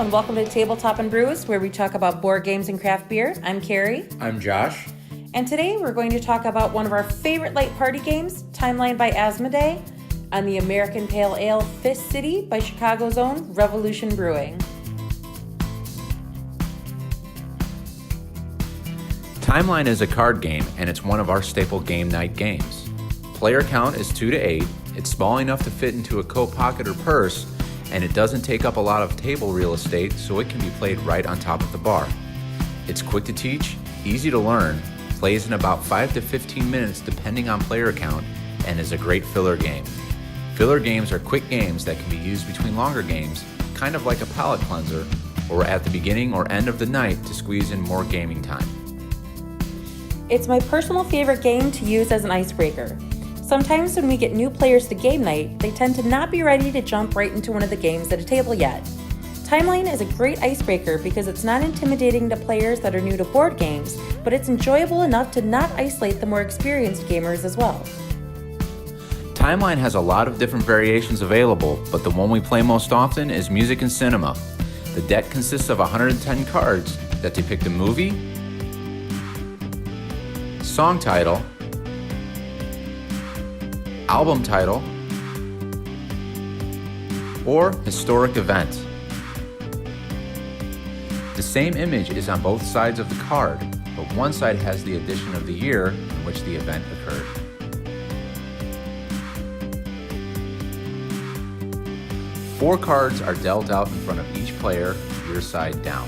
and welcome to Tabletop Brews, where we talk about board games and craft beer. I'm Carrie. I'm Josh. And today we're going to talk about one of our favorite light party games, Timeline by Asmodee, on the American Pale Ale Fist City by Chicago's own Revolution Brewing. Timeline is a card game, and it's one of our staple game night games. Player count is 2 to 8, it's small enough to fit into a coat pocket or purse, and it doesn't take up a lot of table real estate, so it can be played right on top of the bar. It's quick to teach, easy to learn, plays in about 5 to 15 minutes depending on player count, and is a great filler game. Filler games are quick games that can be used between longer games, kind of like a palate cleanser, or at the beginning or end of the night to squeeze in more gaming time. It's my personal favorite game to use as an icebreaker. Sometimes when we get new players to game night, they tend to not be ready to jump right into one of the games at a table yet. Timeline is a great icebreaker because it's not intimidating to players that are new to board games, but it's enjoyable enough to not isolate the more experienced gamers as well. Timeline has a lot of different variations available, but the one we play most often is Music and Cinema. The deck consists of 110 cards that depict a movie, song title, album title, or historic event. The same image is on both sides of the card, but one side has the addition of the year in which the event occurred. Four cards are dealt out in front of each player, your side down.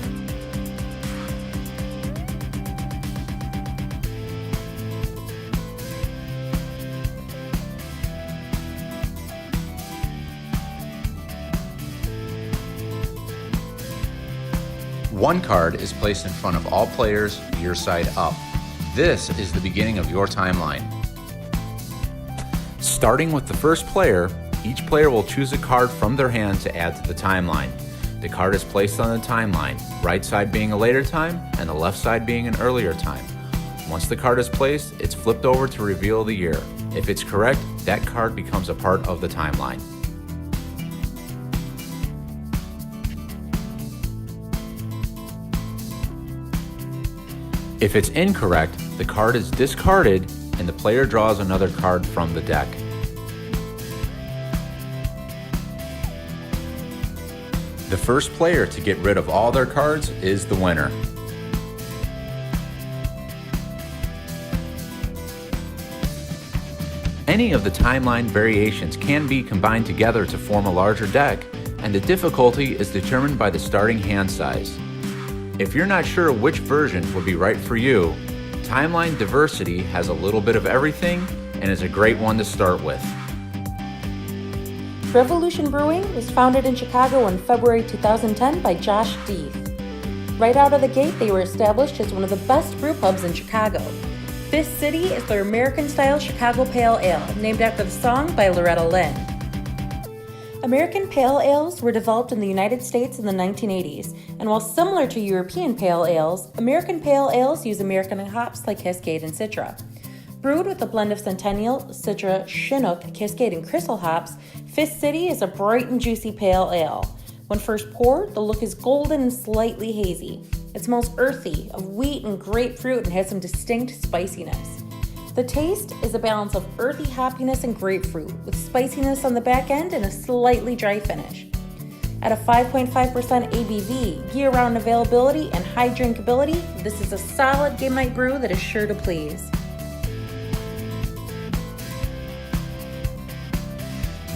One card is placed in front of all players, your side up. This is the beginning of your timeline. Starting with the first player, each player will choose a card from their hand to add to the timeline. The card is placed on the timeline, right side being a later time and the left side being an earlier time. Once the card is placed, it's flipped over to reveal the year. If it's correct, that card becomes a part of the timeline. If it's incorrect, the card is discarded and the player draws another card from the deck. The first player to get rid of all their cards is the winner. Any of the timeline variations can be combined together to form a larger deck, and the difficulty is determined by the starting hand size. If you're not sure which version would be right for you, Timeline Diversity has a little bit of everything and is a great one to start with. Revolution Brewing was founded in Chicago in February 2010 by Josh Deeth. Right out of the gate, they were established as one of the best brew pubs in Chicago. Fist City is their American-style Chicago Pale Ale, named after the song by Loretta Lynn. American Pale Ales were developed in the United States in the 1980s, and while similar to European Pale Ales, American Pale Ales use American hops like Cascade and Citra. Brewed with a blend of Centennial, Citra, Chinook, Cascade, and Crystal hops, Fist City is a bright and juicy pale ale. When first poured, the look is golden and slightly hazy. It smells earthy, of wheat and grapefruit, and has some distinct spiciness. The taste is a balance of earthy hoppiness and grapefruit, with spiciness on the back end and a slightly dry finish. At a 5.5% ABV, year-round availability, and high drinkability, this is a solid game night brew that is sure to please.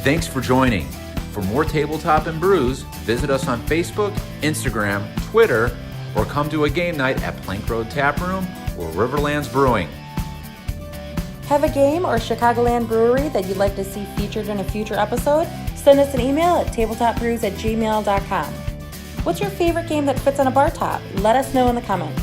Thanks for joining. For more Tabletop and Brews, visit us on Facebook, Instagram, Twitter, or come to a game night at Plank Road Tap Room or Riverlands Brewing. Have a game or Chicagoland brewery that you'd like to see featured in a future episode? Send us an email at tabletopbrews@gmail.com. What's your favorite game that fits on a bar top? Let us know in the comments.